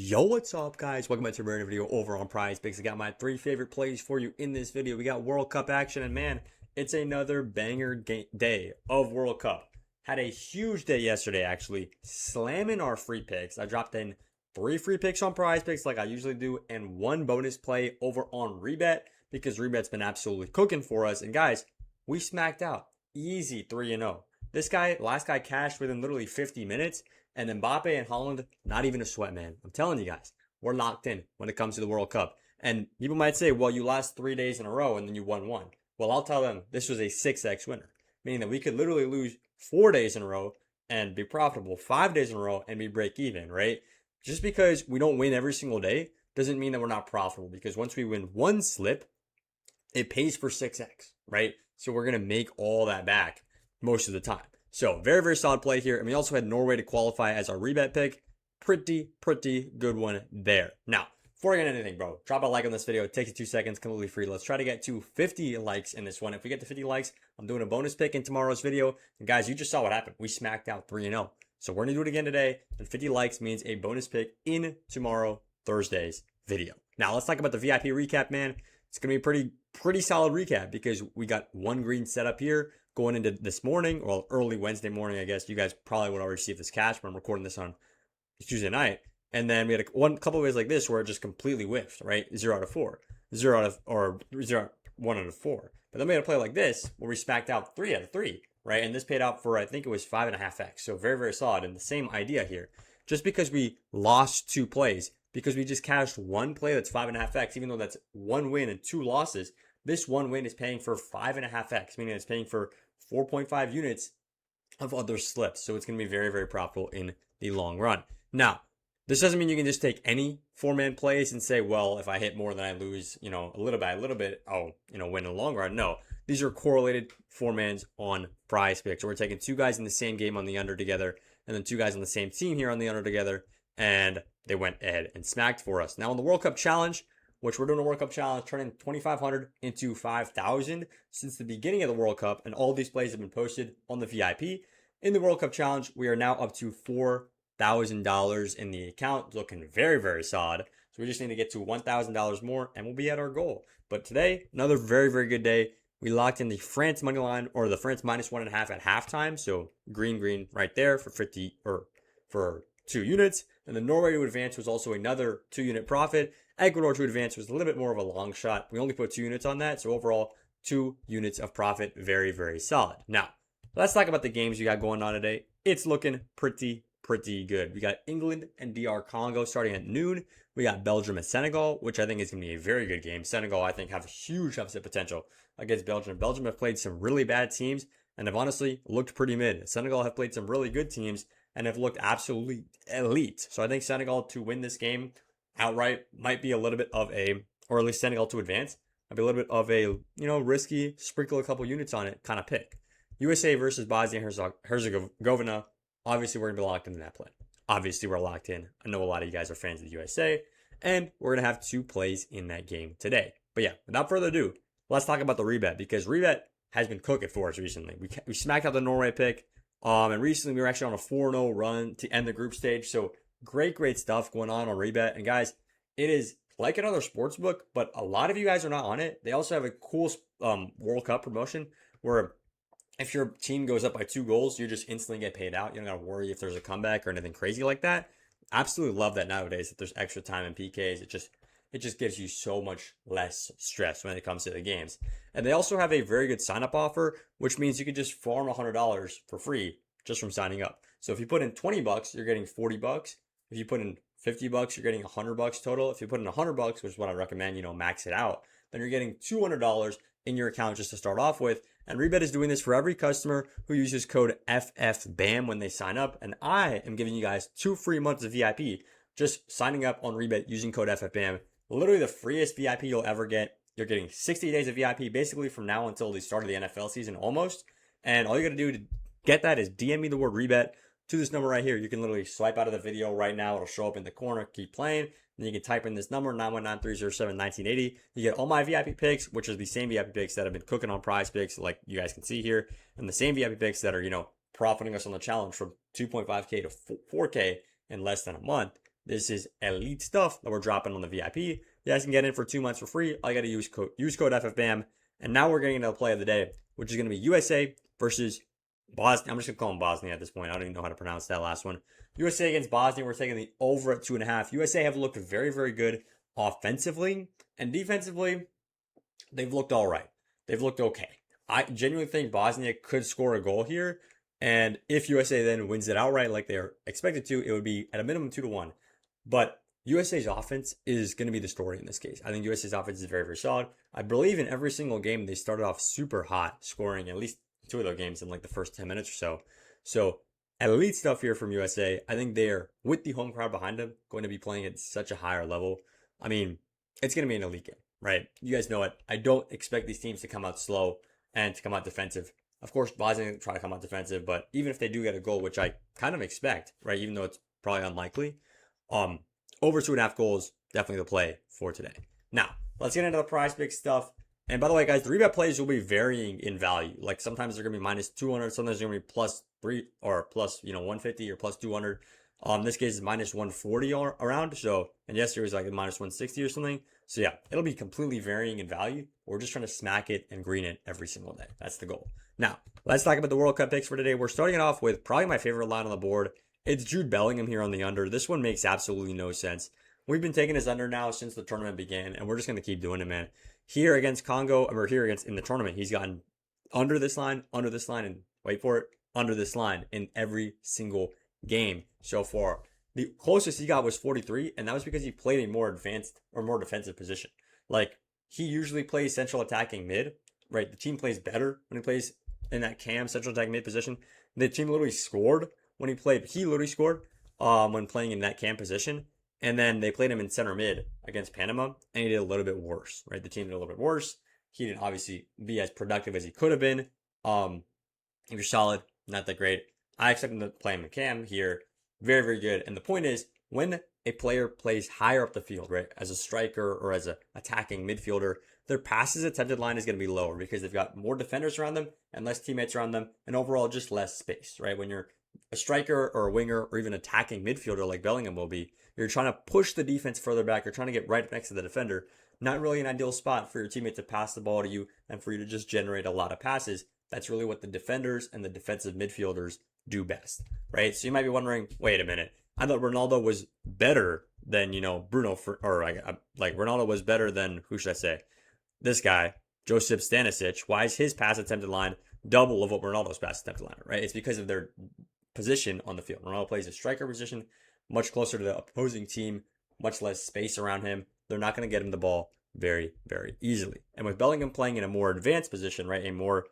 Yo, what's up, guys? Welcome back to a brand new video over on PrizePicks. I got my 3 favorite plays for you in this video. We got World Cup action, and man, it's another banger day of World Cup. Had a huge day yesterday, actually, slamming our free picks. I dropped in 3 free picks on PrizePicks like I usually do, and 1 bonus play over on Rebet because Rebet's been absolutely cooking for us. And guys, we smacked out easy 3-0. This guy, last guy cashed within literally 50 minutes. And Mbappe and Holland, not even a sweat, man. I'm telling you guys, we're locked in when it comes to the World Cup. And people might say, well, you lost 3 days in a row and then you won 1. Well, I'll tell them this was a 6x winner, meaning that we could literally lose 4 days in a row and be profitable, 5 days in a row and be break even, right? Just because we don't win every single day doesn't mean that we're not profitable, because once we win 1 slip, it pays for 6x, right? So we're going to make all that back most of the time. So very, very solid play here. And we also had Norway to qualify as our rebet pick. Pretty good one there. Now, before I get anything, bro, drop a like on this video. It takes you 2 seconds, completely free. Let's try to get to 50 likes in this one. If we get to 50 likes, I'm doing a bonus pick in tomorrow's video. And guys, you just saw what happened. We smacked out 3-0. So we're going to do it again today. And 50 likes means a bonus pick in tomorrow, Thursday's video. Now, let's talk about the VIP recap, man. It's going to be a pretty solid recap because we got 1 green set up here going into this morning, or early Wednesday morning, I guess. You guys probably would already receive this cash, but I'm recording this on Tuesday night. And then we had a couple of ways like this where it just completely whiffed, right? 0 out of 4, 1 out of 4. But then we had a play like this where we smacked out 3 out of 3, right? And this paid out for, I think it was 5.5x. So very, very solid. And the same idea here. Just because we lost 2 plays, because we just cashed 1 play that's 5.5x, even though that's 1 win and 2 losses, this 1 win is paying for 5.5x, meaning it's paying for 4.5 units of other slips. So it's going to be very, very profitable in the long run. Now, this doesn't mean you can just take any 4-man plays and say, well, if I hit more than I lose, a little bit, I'll, win in the long run. No, these are correlated 4-mans on PrizePicks. So we're taking 2 guys in the same game on the under together, and then 2 guys on the same team here on the under together, and they went ahead and smacked for us. Now, on the World Cup Challenge, which we're doing a World Cup Challenge, turning 2,500 into 5,000 since the beginning of the World Cup, and all these plays have been posted on the VIP. In the World Cup Challenge, we are now up to $4,000 in the account, looking very, very solid. So we just need to get to $1,000 more, and we'll be at our goal. But today, another very, very good day. We locked in the France money line, or the France minus 1.5 at halftime. So green right there for 50 or for 2 units. And the Norway to advance was also another 2-unit profit. Ecuador to advance was a little bit more of a long shot. We only put 2 units on that. So overall, 2 units of profit. Very, very solid. Now, let's talk about the games we got going on today. It's looking pretty good. We got England and DR Congo starting at noon. We got Belgium and Senegal, which I think is going to be a very good game. Senegal, I think, have huge upset potential against Belgium. Belgium have played some really bad teams and have honestly looked pretty mid. Senegal have played some really good teams and have looked absolutely elite. So I think Senegal to win this game outright might be a little bit of a, or at least Senegal to advance, might be a little bit of a, risky, sprinkle a couple units on it kind of pick. USA versus Bosnia and Herzegovina. Obviously, we're going to be locked into that play. Obviously, we're locked in. I know a lot of you guys are fans of the USA, and we're going to have 2 plays in that game today. But yeah, without further ado, let's talk about the rebet, because rebet has been cooking for us recently. We smacked out the Norway pick, and recently we were actually on a 4-0 run to end the group stage. So great stuff going on rebet. And guys, it is like another sports book, but a lot of you guys are not on it. They also have a cool World Cup promotion where if your team goes up by 2 goals, you just instantly get paid out. You don't got to worry if there's a comeback or anything crazy like that. Absolutely love that nowadays, that there's extra time in PKs. It just gives you so much less stress when it comes to the games. And they also have a very good sign-up offer, which means you can just farm $100 for free just from signing up. So if you put in $20, you're getting $40. If you put in $50, you're getting $100 total. If you put in $100, which is what I recommend, max it out, then you're getting $200 in your account just to start off with. And Rebet is doing this for every customer who uses code FFBAM when they sign up. And I am giving you guys 2 free months of VIP just signing up on Rebet using code FFBAM. Literally the freest VIP you'll ever get. You're getting 60 days of VIP basically from now until the start of the NFL season almost. And all you got to do to get that is DM me the word Rebet to this number right here. You can literally swipe out of the video right now. It'll show up in the corner. Keep playing. Then you can type in this number, 919-307-1980. You get all my VIP picks, which are the same VIP picks that have been cooking on PrizePicks, like you guys can see here, and the same VIP picks that are, profiting us on the challenge from 2.5K to 4K in less than a month. This is elite stuff that we're dropping on the VIP. You guys can get in for 2 months for free. All you got to use code FFBAM. And now we're getting into the play of the day, which is going to be USA versus Bosnia. I'm just going to call them Bosnia at this point. I don't even know how to pronounce that last one. USA against Bosnia. We're taking the over at 2.5. USA have looked very, very good offensively. And defensively, they've looked all right. They've looked okay. I genuinely think Bosnia could score a goal here. And if USA then wins it outright like they're expected to, it would be at a minimum 2-1. But USA's offense is going to be the story in this case. I think USA's offense is very, very solid. I believe in every single game they started off super hot, scoring at least 2 of their games in like the first 10 minutes or so. So elite stuff here from USA. I think they're, with the home crowd behind them, going to be playing at such a higher level. I mean, it's going to be an elite game, right? You guys know it. I don't expect these teams to come out slow and to come out defensive. Of course, Bosnia will try to come out defensive, but even if they do get a goal, which I kind of expect, right, even though it's probably unlikely, over 2.5 goals, definitely the play for today. Now, let's get into the PrizePicks stuff. And by the way, guys, the rebet plays will be varying in value. Like sometimes they're going to be minus 200, sometimes they're going to be plus 3 or plus, 150 or plus 200. In this case, it's minus 140 around. So, and yesterday was like a minus 160 or something. So yeah, it'll be completely varying in value. We're just trying to smack it and green it every single day. That's the goal. Now, let's talk about the World Cup picks for today. We're starting it off with probably my favorite line on the board. It's Jude Bellingham here on the under. This one makes absolutely no sense. We've been taking his under now since the tournament began, and we're just going to keep doing it, man. Here against Congo, or here against in the tournament, he's gotten under this line, and wait for it, under this line in every single game so far. The closest he got was 43, and that was because he played a more advanced or more defensive position. Like, he usually plays central attacking mid, right? The team plays better when he plays in that cam central attacking mid position. The team literally scored when he played. He literally scored when playing in that cam position. And then they played him in center mid against Panama, and he did a little bit worse, right? The team did a little bit worse. He didn't obviously be as productive as he could have been. He was solid, not that great. I expect him to play him in cam here. Very, very good. And the point is, when a player plays higher up the field, right, as a striker or as an attacking midfielder, their passes attempted line is going to be lower because they've got more defenders around them and less teammates around them, and overall just less space, right? When you're a striker or a winger or even attacking midfielder like Bellingham will be, you're trying to push the defense further back. You're trying to get right next to the defender. Not really an ideal spot for your teammate to pass the ball to you and for you to just generate a lot of passes. That's really what the defenders and the defensive midfielders do best, right? So you might be wondering, wait a minute. I thought Ronaldo was better than, Bruno, like Ronaldo was better than, who should I say? This guy, Josip Stanisic. Why is his pass attempted line double of what Ronaldo's pass attempted line, right? It's because of their position on the field. Ronaldo plays a striker position, much closer to the opposing team, much less space around him. They're not going to get him the ball very, very easily. And with Bellingham playing in a more advanced position, right, a more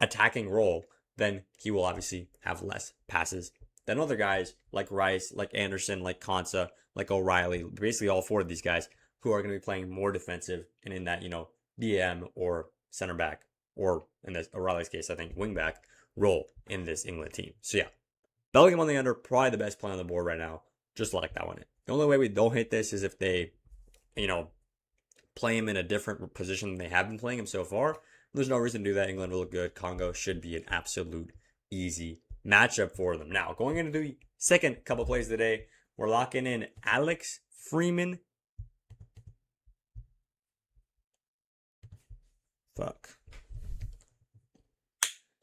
attacking role, then he will obviously have less passes than other guys like Rice, like Anderson, like Konsa, like O'Reilly, basically all 4 of these guys who are going to be playing more defensive and in that, DM or center back, or in this O'Reilly's case, I think wing back role in this England team. So yeah, Bellingham on the under, probably the best play on the board right now. Just like that one. The only way we don't hit this is if they, play him in a different position than they have been playing him so far. There's no reason to do that. England will look good. Congo should be an absolute easy matchup for them. Now, going into the second couple plays of the day, we're locking in Alex Freeman.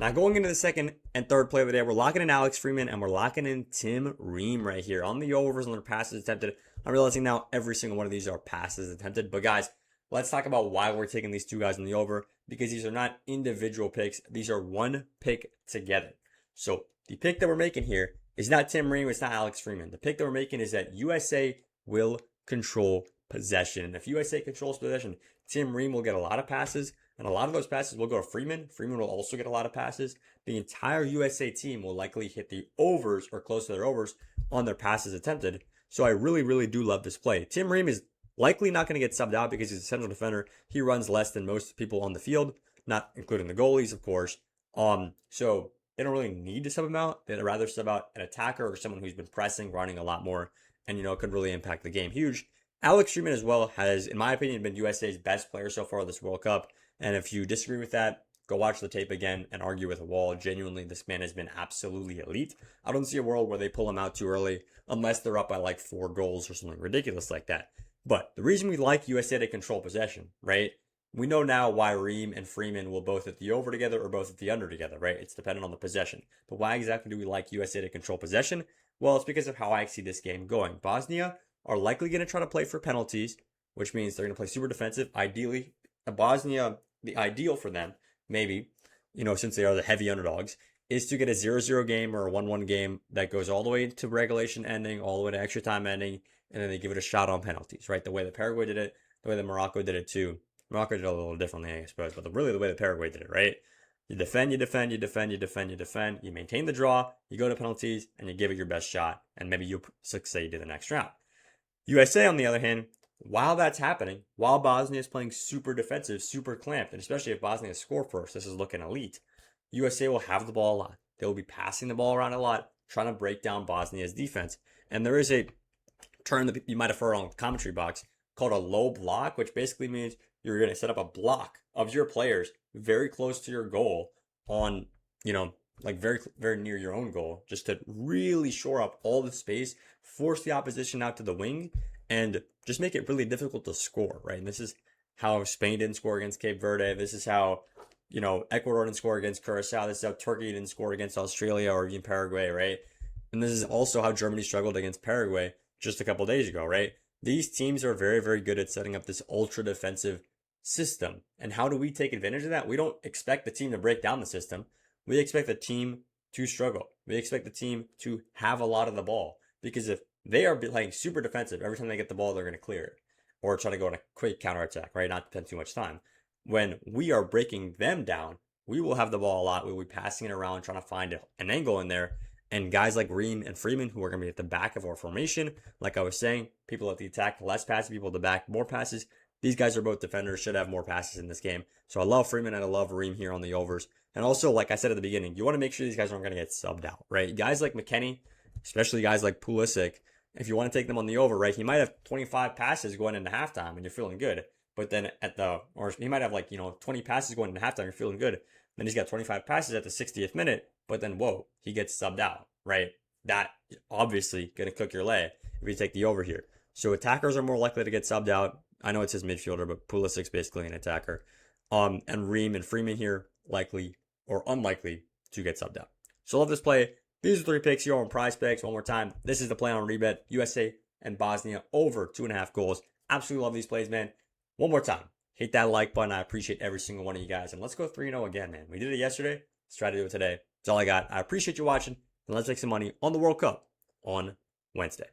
Now, going into the second and third play of the day, we're locking in Alex Freeman and we're locking in Tim Ream right here on the overs on their passes attempted. I'm realizing now every single one of these are passes attempted. But guys, let's talk about why we're taking these 2 guys in the over, because these are not individual picks. These are one pick together. So the pick that we're making here is not Tim Ream. It's not Alex Freeman. The pick that we're making is that USA will control possession. And if USA controls possession, Tim Ream will get a lot of passes. And a lot of those passes will go to Freeman. Freeman will also get a lot of passes. The entire USA team will likely hit the overs or close to their overs on their passes attempted. So I really, really do love this play. Tim Ream is likely not going to get subbed out because he's a central defender. He runs less than most people on the field, not including the goalies, of course. So they don't really need to sub him out. They'd rather sub out an attacker or someone who's been pressing, running a lot more, and, could really impact the game huge. Alex Freeman as well has, in my opinion, been USA's best player so far this World Cup. And if you disagree with that, Go watch the tape again and argue with a wall. Genuinely, this man has been absolutely elite. I don't see a world where they pull him out too early unless they're up by like 4 goals or something ridiculous like that. But the reason we like USA to control possession, right? We know now why Ream and Freeman will both at the over together or both at the under together, right? It's dependent on the possession. But why exactly do we like USA to control possession? Well, it's because of how I see this game going. Bosnia are likely going to try to play for penalties, which means they're going to play super defensive. Ideally, Bosnia, the ideal for them, maybe, since they are the heavy underdogs, is to get a 0-0 game or a 1-1 game that goes all the way to regulation ending, all the way to extra time ending, and then they give it a shot on penalties, right? The way that Paraguay did it, the way that Morocco did it too. Morocco did it a little differently, I suppose, but really the way that Paraguay did it, right? You defend, you defend, you defend, you defend, you defend, you maintain the draw, you go to penalties, and you give it your best shot, and maybe you succeed in the next round. USA, on the other hand, while that's happening, while Bosnia is playing super defensive, super clamped, and especially if Bosnia score first, this is looking elite, USA will have the ball a lot. They will be passing the ball around a lot, trying to break down Bosnia's defense. And there is a term that you might have heard on the commentary box called a low block, which basically means you're going to set up a block of your players very close to your goal on, like very, very near your own goal, just to really shore up all the space, force the opposition out to the wing, and just make it really difficult to score, right? And this is how Spain didn't score against Cape Verde. This is how, Ecuador didn't score against Curacao. This is how Turkey didn't score against Australia or even Paraguay, right? And this is also how Germany struggled against Paraguay just a couple days ago, right? These teams are very, very good at setting up this ultra defensive system. And how do we take advantage of that? We don't expect the team to break down the system. We expect the team to struggle. We expect the team to have a lot of the ball. Because if they are playing super defensive, every time they get the ball, they're going to clear it. Or try to go on a quick counterattack, right? Not spend too much time. When we are breaking them down, we will have the ball a lot. We'll be passing it around, trying to find an angle in there. And guys like Ream and Freeman, who are going to be at the back of our formation, like I was saying, people at the attack, less passes, people at the back, more passes. These guys are both defenders, should have more passes in this game. So I love Freeman and I love Ream here on the overs. And also, like I said at the beginning, you want to make sure these guys aren't going to get subbed out, right? Guys like McKennie, especially guys like Pulisic, if you want to take them on the over, right, he might have 25 passes going into halftime and you're feeling good. But then or he might have 20 passes going into halftime, you're feeling good. Then he's got 25 passes at the 60th minute, but then, whoa, he gets subbed out, right? That obviously going to cook your lay if you take the over here. So attackers are more likely to get subbed out. I know it says midfielder, but Pulisic's basically an attacker. And Ream and Freeman here likely or unlikely to get subbed out. So love this play. These are 3 picks here on PrizePicks. One more time, this is the play on rebet. USA and Bosnia over 2.5 goals. Absolutely love these plays, man. One more time, hit that like button. I appreciate every single one of you guys. And let's go 3-0 again, man. We did it yesterday. Let's try to do it today. That's all I got. I appreciate you watching. And let's make some money on the World Cup on Wednesday.